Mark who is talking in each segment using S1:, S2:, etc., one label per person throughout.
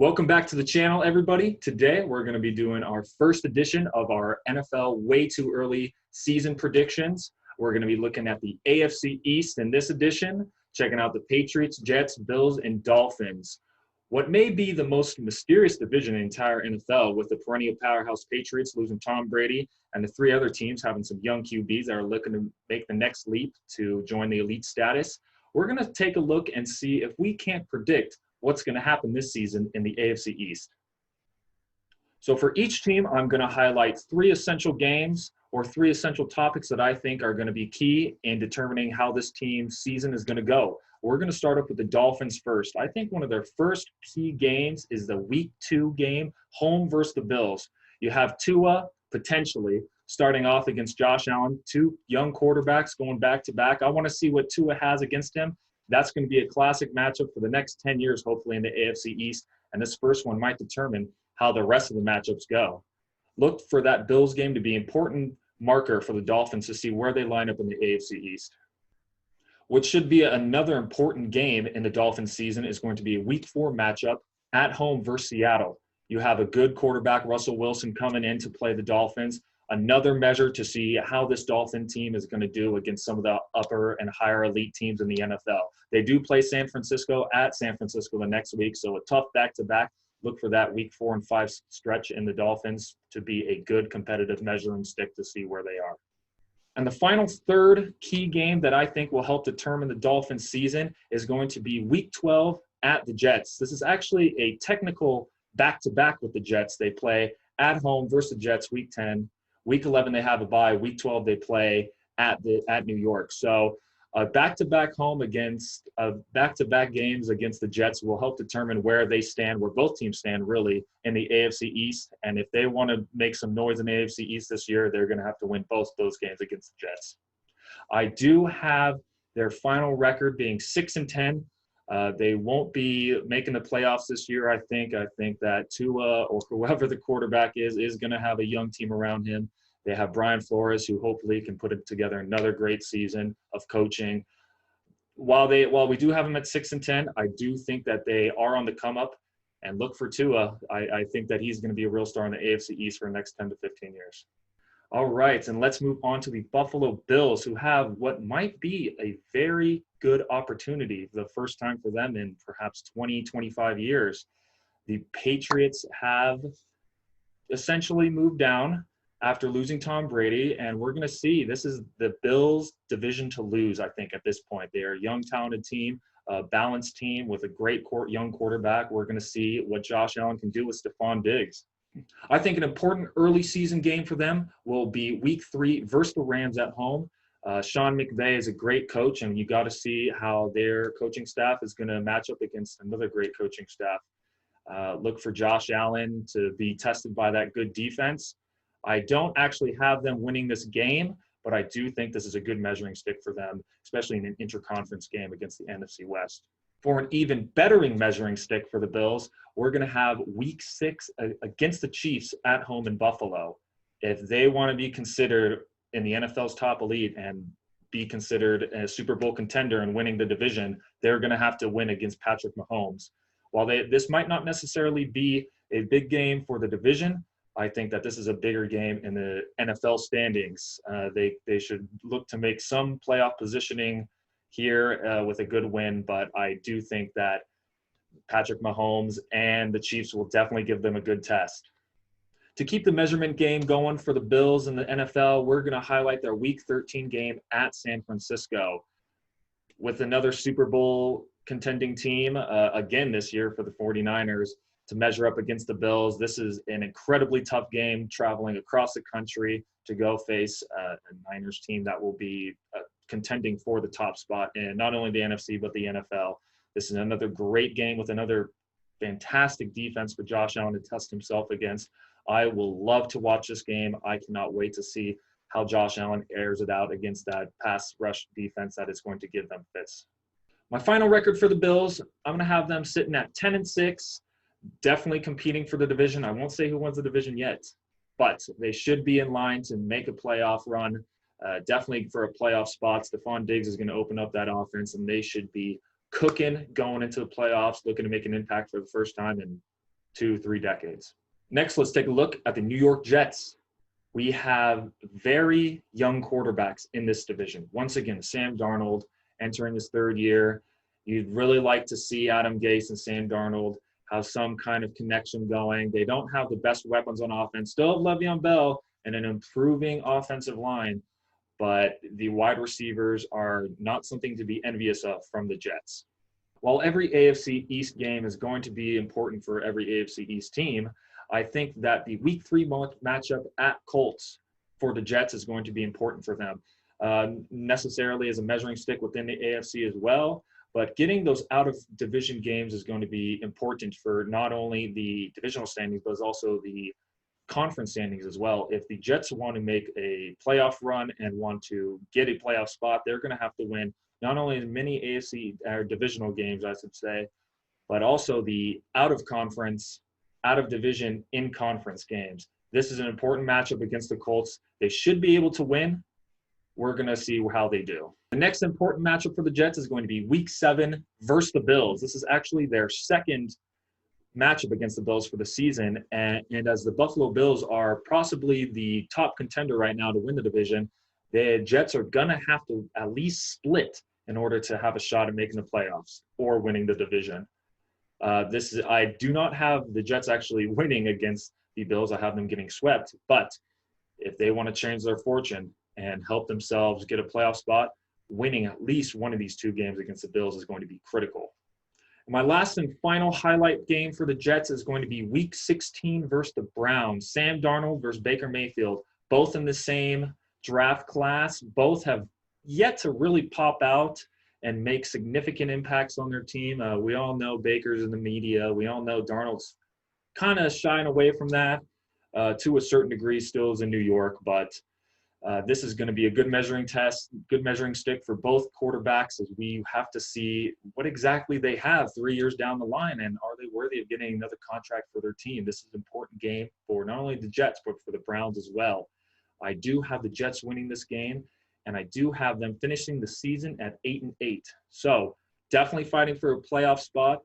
S1: Welcome back to the channel, everybody. Today, we're going to be doing our first edition of our NFL Way Too Early season predictions. We're going to be looking at the AFC East in this edition, checking out the Patriots, Jets, Bills, and Dolphins. What may be the most mysterious division in the entire NFL, with the perennial powerhouse Patriots losing Tom Brady and the three other teams having some young QBs that are looking to make the next leap to join the elite status. We're going to take a look and see if we can't predict what's going to happen this season in the AFC East. So for each team, I'm going to highlight three essential games or three essential topics that I think are going to be key in determining how this team's season is going to go. We're going to start off with the Dolphins first. I think one of their first key games is the Week 2 game, home versus the Bills. You have Tua, potentially, starting off against Josh Allen, two young quarterbacks going back-to-back. I want to see what Tua has against him. That's going to be a classic matchup for the next 10 years, hopefully, in the AFC East. And this first one might determine how the rest of the matchups go. Look for that Bills game to be an important marker for the Dolphins to see where they line up in the AFC East. What should be another important game in the Dolphins season is going to be a Week 4 matchup at home versus Seattle. You have a good quarterback, Russell Wilson, coming in to play the Dolphins. Another measure to see how this Dolphin team is going to do against some of the upper and higher elite teams in the NFL. They do play San Francisco at San Francisco the next week, so a tough back-to-back. Look for that Week 4 and 5 stretch in the Dolphins to be a good competitive measuring stick to see where they are. And the final third key game that I think will help determine the Dolphins season is going to be Week 12 at the Jets. This is actually a technical back-to-back with the Jets. They play at home versus the Jets Week 10. Week 11, they have a bye. Week 12, they play at New York. So back-to-back home against back-to-back games against the Jets will help determine where they stand, where both teams stand really in the AFC East. And if they want to make some noise in the AFC East this year, they're going to have to win both those games against the Jets. I do have their final record being 6-10. They won't be making the playoffs this year, I think. I think that Tua or whoever the quarterback is going to have a young team around him. They have Brian Flores, who hopefully can put together another great season of coaching. While we do have them at 6-10, I do think that they are on the come up. And look for Tua. I think that he's going to be a real star in the AFC East for the next 10 to 15 years. All right, and let's move on to the Buffalo Bills, who have what might be a very good opportunity, the first time for them in perhaps 20, 25 years. The Patriots have essentially moved down after losing Tom Brady, and we're going to see this is the Bills' division to lose, I think, at this point. They are a young, talented team, a balanced team with a great young quarterback. We're going to see what Josh Allen can do with Stephon Diggs. I think an important early season game for them will be Week 3 versus the Rams at home. Sean McVay is a great coach, and you got to see how their coaching staff is going to match up against another great coaching staff. Look for Josh Allen to be tested by that good defense. I don't actually have them winning this game, but I do think this is a good measuring stick for them, especially in an interconference game against the NFC West. For an even bettering measuring stick for the Bills, we're going to have Week 6 against the Chiefs at home in Buffalo. If they want to be considered in the NFL's top elite and be considered a Super Bowl contender and winning the division, they're going to have to win against Patrick Mahomes. While this might not necessarily be a big game for the division, I think that this is a bigger game in the NFL standings. They should look to make some playoff positioning here with a good win, but I do think that Patrick Mahomes and the Chiefs will definitely give them a good test. To keep the measurement game going for the Bills in the NFL, we're going to highlight their Week 13 game at San Francisco with another Super Bowl contending team again this year for the 49ers to measure up against the Bills. This is an incredibly tough game, traveling across the country to go face a Niners team that will be contending for the top spot in not only the NFC but the NFL. This is another great game with another fantastic defense for Josh Allen to test himself against. I will love to watch this game. I cannot wait to see how Josh Allen airs it out against that pass rush defense that is going to give them fits. My final record for the Bills, I'm going to have them sitting at 10-6, definitely competing for the division. I won't say who wins the division yet, but they should be in line to make a playoff run. Definitely for a playoff spot. Stephon Diggs is going to open up that offense, and they should be cooking going into the playoffs, looking to make an impact for the first time in 2-3 decades. Next, let's take a look at the New York Jets. We have very young quarterbacks in this division. Once again, Sam Darnold entering his third year. You'd really like to see Adam Gase and Sam Darnold have some kind of connection going. They don't have the best weapons on offense. Still have Le'Veon Bell and an improving offensive line, but the wide receivers are not something to be envious of from the Jets. While every AFC East game is going to be important for every AFC East team, I think that the Week 3 matchup at Colts for the Jets is going to be important for them, necessarily as a measuring stick within the AFC as well. But getting those out-of-division games is going to be important for not only the divisional standings, but also the conference standings as well. If the Jets want to make a playoff run and want to get a playoff spot, they're going to have to win not only as many AFC or divisional games, I should say, but also the out-of-conference, out-of-division, in-conference games. This is an important matchup against the Colts. They should be able to win. We're going to see how they do. The next important matchup for the Jets is going to be Week 7 versus the Bills. This is actually their second matchup against the Bills for the season. And as the Buffalo Bills are possibly the top contender right now to win the division, the Jets are going to have to at least split in order to have a shot at making the playoffs or winning the division. I do not have the Jets actually winning against the Bills. I have them getting swept. But if they want to change their fortune and help themselves get a playoff spot, winning at least one of these two games against the Bills is going to be critical. And my last and final highlight game for the Jets is going to be Week 16 versus the Browns. Sam Darnold versus Baker Mayfield, both in the same draft class. Both have yet to really pop out and make significant impacts on their team. We all know Baker's in the media. We all know Darnold's kind of shying away from that to a certain degree, still is in New York, but this is going to be a good measuring test, good measuring stick for both quarterbacks as we have to see what exactly they have 3 years down the line and are they worthy of getting another contract for their team. This is an important game for not only the Jets, but for the Browns as well. I do have the Jets winning this game, and I do have them finishing the season at 8-8. So definitely fighting for a playoff spot.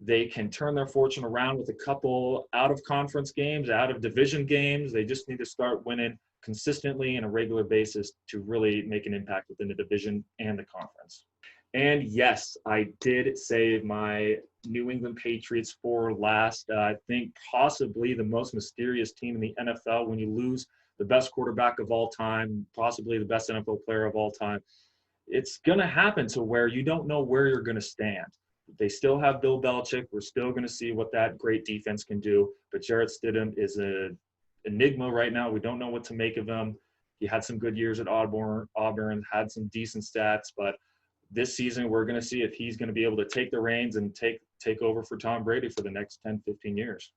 S1: They can turn their fortune around with a couple out-of-conference games, out-of-division games. They just need to start winning consistently on a regular basis to really make an impact within the division and the conference. And yes, I did save my New England Patriots for last. I think possibly the most mysterious team in the NFL when you lose the best quarterback of all time, possibly the best NFL player of all time. It's going to happen to where you don't know where you're going to stand. They still have Bill Belichick. We're still going to see what that great defense can do. But Jarrett Stidham is an enigma right now. We don't know what to make of him. He had some good years at Auburn, had some decent stats. But this season, we're going to see if he's going to be able to take the reins and take over for Tom Brady for the next 10, 15 years.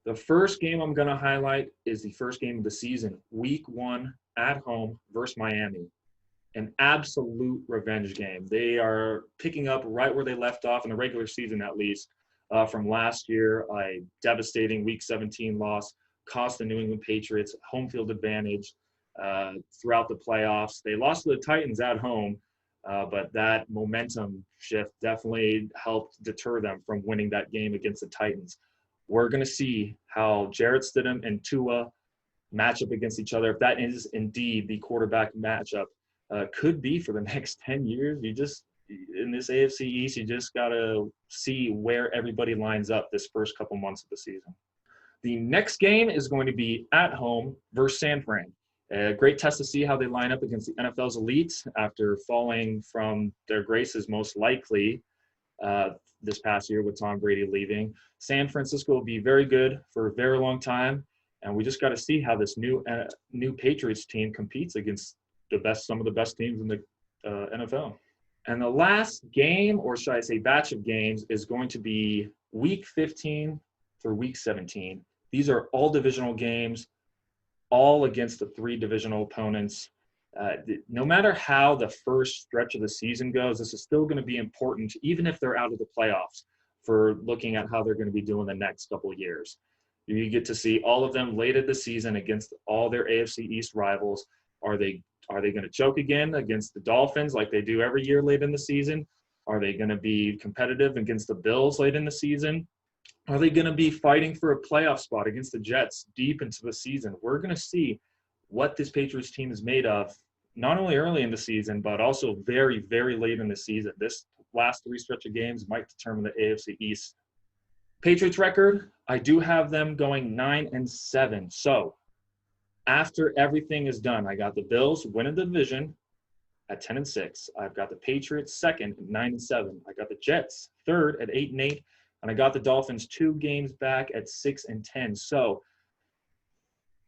S1: The first game I'm going to highlight is the first game of the season, Week 1 at home versus Miami. An absolute revenge game. They are picking up right where they left off in the regular season, at least, from last year. A devastating Week 17 loss cost the New England Patriots home field advantage throughout the playoffs. They lost to the Titans at home, but that momentum shift definitely helped deter them from winning that game against the Titans. We're going to see how Jarrett Stidham and Tua match up against each other. If that is indeed the quarterback matchup, could be for the next 10 years. You just, in this AFC East, you just got to see where everybody lines up this first couple months of the season. The next game is going to be at home versus San Fran. A great test to see how they line up against the NFL's elites after falling from their graces most likely this past year with Tom Brady leaving. San Francisco will be very good for a very long time, and we just got to see how this new Patriots team competes against some of the best teams in the NFL. And the last game, or should I say batch of games, is going to be Week 15 through Week 17. These are all divisional games, all against the three divisional opponents. No matter how the first stretch of the season goes, this is still going to be important, even if they're out of the playoffs, for looking at how they're going to be doing the next couple of years. You get to see all of them late in the season against all their AFC East rivals. Are they going to choke again against the Dolphins like they do every year late in the season? Are they going to be competitive against the Bills late in the season? Are they going to be fighting for a playoff spot against the Jets deep into the season? We're going to see what this Patriots team is made of, not only early in the season, but also very, very late in the season. This last three stretch of games might determine the AFC East. Patriots record, I do have them going 9-7. So after everything is done, I got the Bills winning the division at 10-6. I've got the Patriots second at 9-7. I got the Jets third at 8-8. And I got the Dolphins 2 games back at 6-10. So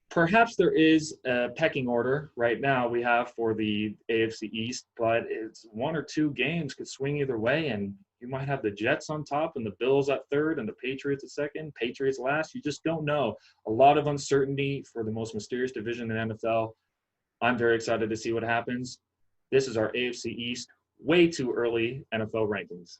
S1: perhaps there is a pecking order right now we have for the AFC East, but it's 1 or 2 games could swing either way, and you might have the Jets on top and the Bills at third and the Patriots at second, Patriots last. You just don't know. A lot of uncertainty for the most mysterious division in the NFL. I'm very excited to see what happens. This is our AFC East way too early NFL rankings.